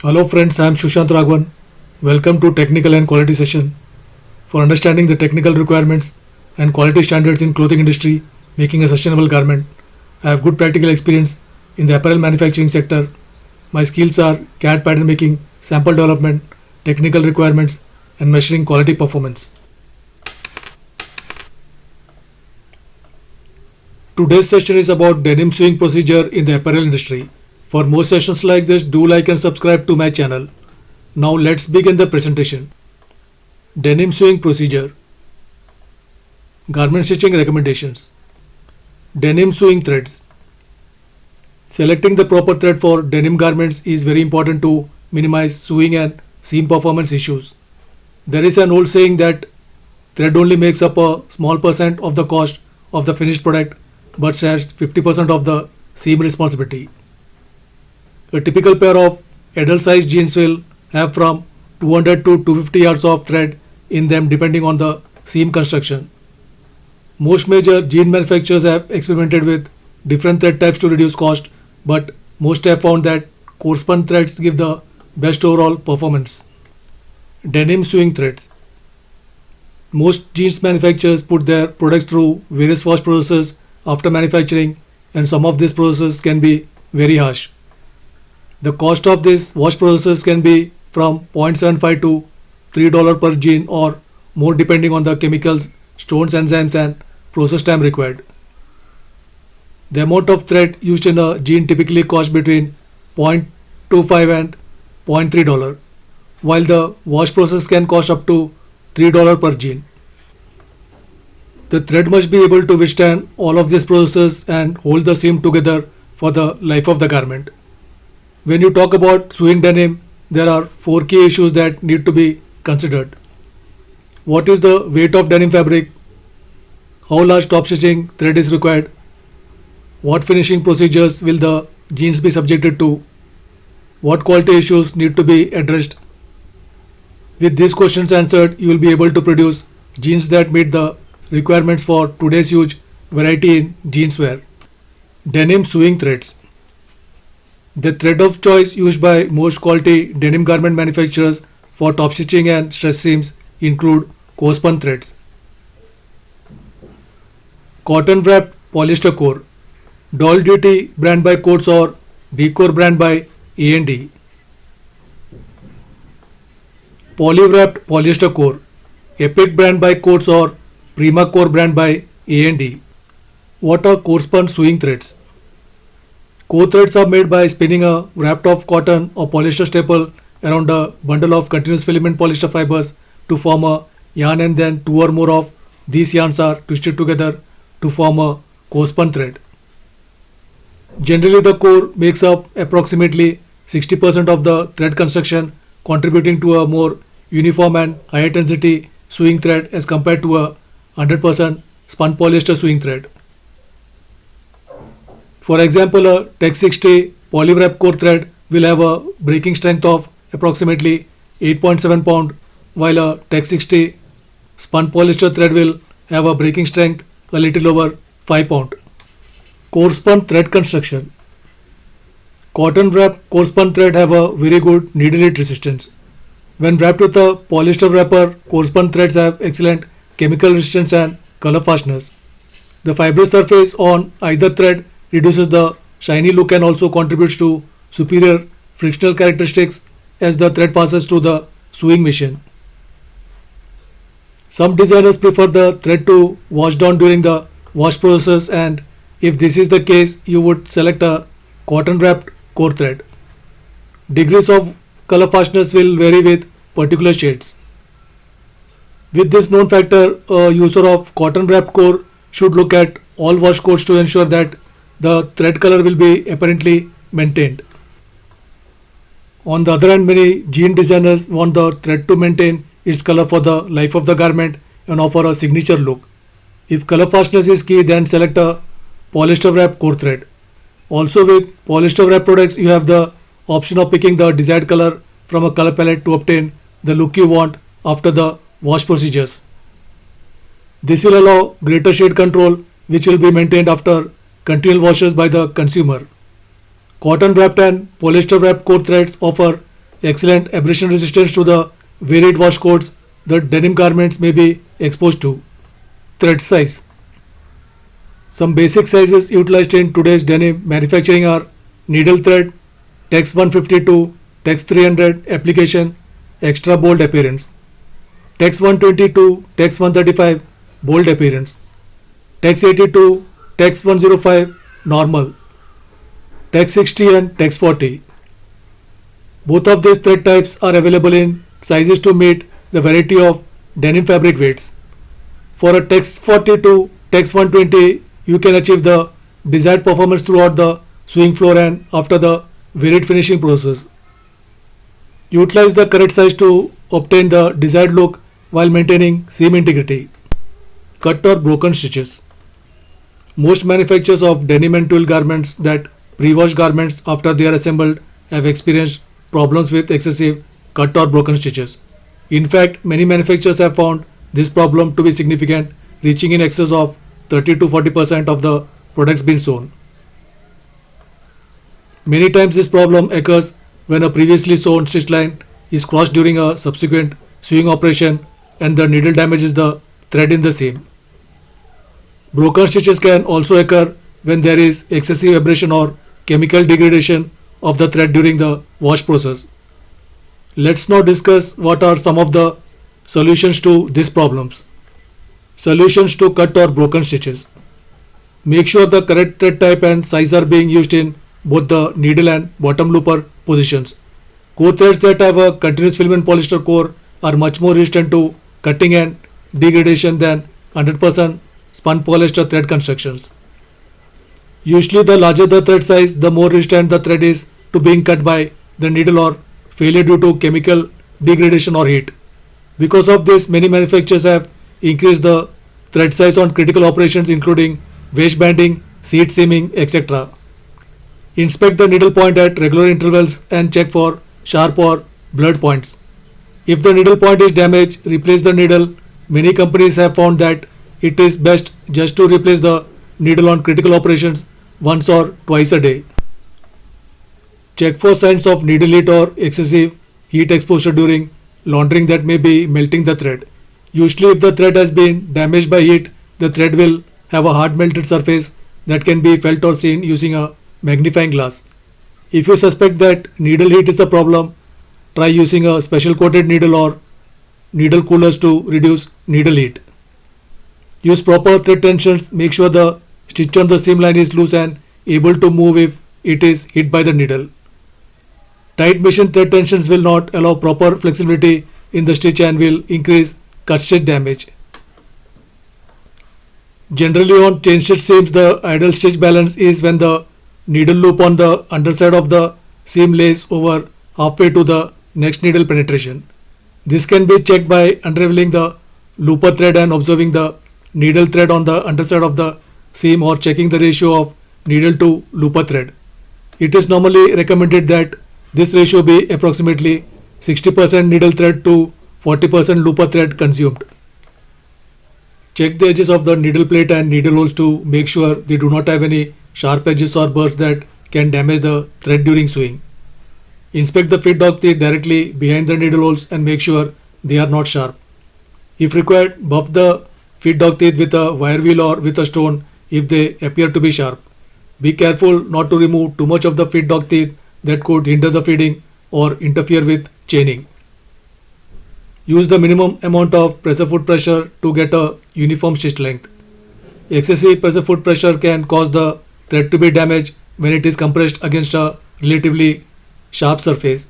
Hello friends, I am Shushant Raghavan. Welcome to Technical and Quality Session. For understanding the technical requirements and quality standards in clothing industry making a sustainable garment, I have good practical experience in the apparel manufacturing sector. My skills are CAD pattern making, sample development, technical requirements and measuring quality performance. Today's session is about denim sewing procedure in the apparel industry. For more sessions like this, do like and subscribe to my channel. Now let's begin the presentation. Denim sewing procedure. Garment stitching recommendations. Denim sewing threads. Selecting the proper thread for denim garments is very important to minimize sewing and seam performance issues. There is an old saying that thread only makes up a small percent of the cost of the finished product but shares 50% of the seam responsibility. A typical pair of adult sized jeans will have from 200 to 250 yards of thread in them depending on the seam construction. Most major jean manufacturers have experimented with different thread types to reduce cost, but most have found that Corespun threads give the best overall performance. Denim sewing threads. Most jeans manufacturers put their products through various wash processes after manufacturing, and some of these processes can be very harsh. The cost of this wash process can be from 0.75 to $3 per jean or more depending on the chemicals, stones, enzymes and process time required. The amount of thread used in a jean typically costs between 0.25 and $0.3, while the wash process can cost up to $3 per jean. The thread must be able to withstand all of these processes and hold the seam together for the life of the garment. When you talk about sewing denim, there are 4 key issues that need to be considered. What is the weight of denim fabric? How large top stitching thread is required? What finishing procedures will the jeans be subjected to? What quality issues need to be addressed? With these questions answered, you will be able to produce jeans that meet the requirements for today's huge variety in jeans wear. Denim sewing threads. The thread of choice used by most quality denim garment manufacturers for top stitching and stress seams include Corespun threads. Cotton wrapped polyester core. Doll Duty brand by Coats or B-Core brand by A&D. Poly wrapped polyester core. Epic brand by Coats or Prima Core brand by A&D. What are Corespun sewing threads? Core threads are made by spinning a wrapped off cotton or polyester staple around a bundle of continuous filament polyester fibers to form a yarn, and then 2 or more of these yarns are twisted together to form a Corespun thread. Generally, the core makes up approximately 60% of the thread construction, contributing to a more uniform and higher density sewing thread as compared to a 100% spun polyester sewing thread. For example, a Tech 60 polywrap core thread will have a breaking strength of approximately 8.7 pound, while a Tech 60 spun polyester thread will have a breaking strength a little over 5 pound. Corespun thread construction. Cotton wrap Corespun thread have a very good needle heat resistance. When wrapped with a polyester wrapper, Corespun threads have excellent chemical resistance and color fastness. The fibrous surface on either thread reduces the shiny look and also contributes to superior frictional characteristics as the thread passes through the sewing machine. Some designers prefer the thread to wash down during the wash process, and if this is the case, you would select a cotton wrapped core thread. Degrees of color fastness will vary with particular shades. With this known factor, a user of cotton wrapped core should look at all wash codes to ensure that the thread color will be apparently maintained. On the other hand, many jean designers want the thread to maintain its color for the life of the garment and offer a signature look. If color fastness is key, then select a polyester wrap core thread. Also, with polyester wrap products, you have the option of picking the desired color from a color palette to obtain the look you want after the wash procedures. This will allow greater shade control, which will be maintained after continual washes by the consumer. Cotton wrapped and polyester wrapped core threads offer excellent abrasion resistance to the varied wash codes that denim garments may be exposed to. Thread size. Some basic sizes utilized in today's denim manufacturing are needle thread, Tex 152, Tex 300 application, extra bold appearance, Tex 122, Tex 135 bold appearance, Tex 82, Tex 105 normal, Tex 60 and Tex 40. Both of these thread types are available in sizes to meet the variety of denim fabric weights. For a Tex 40 to Tex 120, you can achieve the desired performance throughout the sewing floor and after the varied finishing process. Utilize the correct size to obtain the desired look while maintaining seam integrity. Cut or broken stitches. Most manufacturers of denim and twill garments that pre-wash garments after they are assembled have experienced problems with excessive cut or broken stitches. In fact, many manufacturers have found this problem to be significant, reaching in excess of 30 to 40% of the products being sewn. Many times this problem occurs when a previously sewn stitch line is crossed during a subsequent sewing operation and the needle damages the thread in the seam. Broken stitches can also occur when there is excessive abrasion or chemical degradation of the thread during the wash process. Let's now discuss what are some of the solutions to these problems. Solutions to cut or broken stitches. Make sure the correct thread type and size are being used in both the needle and bottom looper positions. Core threads that have a continuous filament polyester core are much more resistant to cutting and degradation than 100% spun polyester thread constructions. Usually the larger the thread size, the more resistant the thread is to being cut by the needle or failure due to chemical degradation or heat. Because of this, many manufacturers have increased the thread size on critical operations including wedge banding, seat seaming, etc. Inspect the needle point at regular intervals and check for sharp or blurred points. If the needle point is damaged, replace the needle. Many companies have found that it is best just to replace the needle on critical operations once or twice a day. Check for signs of needle heat or excessive heat exposure during laundering that may be melting the thread. Usually if the thread has been damaged by heat, the thread will have a hard melted surface that can be felt or seen using a magnifying glass. If you suspect that needle heat is the problem, try using a special coated needle or needle coolers to reduce needle heat. Use proper thread tensions. Make sure the stitch on the seam line is loose and able to move if it is hit by the needle. Tight machine thread tensions will not allow proper flexibility in the stitch and will increase cut stitch damage. Generally on chain stitch seams, the ideal stitch balance is when the needle loop on the underside of the seam lays over halfway to the next needle penetration. This can be checked by unraveling the looper thread and observing the needle thread on the underside of the seam or checking the ratio of needle to looper thread. It is normally recommended that this ratio be approximately 60% needle thread to 40% looper thread consumed. Check the edges of the needle plate and needle holes to make sure they do not have any sharp edges or burrs that can damage the thread during sewing. Inspect the feed dog teeth directly behind the needle holes and make sure they are not sharp. If required, buff the feed dog teeth with a wire wheel or with a stone if they appear to be sharp. Be careful not to remove too much of the feed dog teeth that could hinder the feeding or interfere with chaining. Use the minimum amount of pressure foot pressure to get a uniform stitch length. Excessive pressure foot pressure can cause the thread to be damaged when it is compressed against a relatively sharp surface.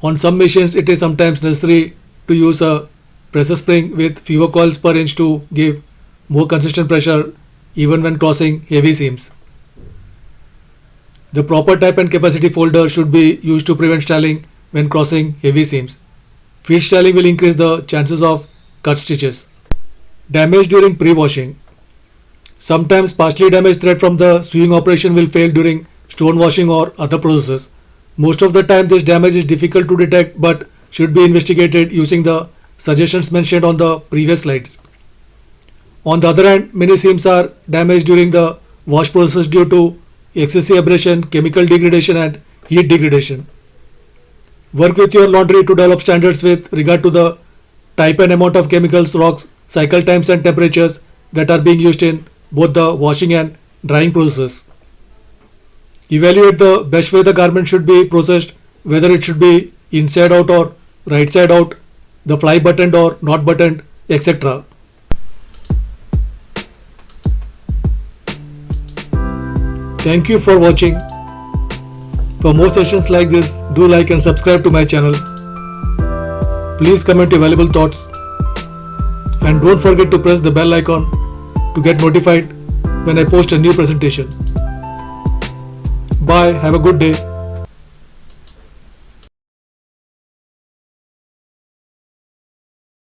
On some machines, it is sometimes necessary to use a pressure spring with fewer coils per inch to give more consistent pressure even when crossing heavy seams. The proper type and capacity folder should be used to prevent stalling when crossing heavy seams. Feed stalling will increase the chances of cut stitches. Damage during pre-washing. Sometimes partially damaged thread from the sewing operation will fail during stone washing or other processes. Most of the time this damage is difficult to detect but should be investigated using the suggestions mentioned on the previous slides. On the other hand, many seams are damaged during the wash process due to excessive abrasion, chemical degradation and heat degradation. Work with your laundry to develop standards with regard to the type and amount of chemicals, rocks, cycle times and temperatures that are being used in both the washing and drying process. Evaluate the best way the garment should be processed, whether it should be inside out or right side out, the fly buttoned or not buttoned, etc. Thank you for watching. For more sessions like this, do like and subscribe to my channel. Please comment your valuable thoughts and don't forget to press the bell icon to get notified when I post a new presentation. Bye, have a good day.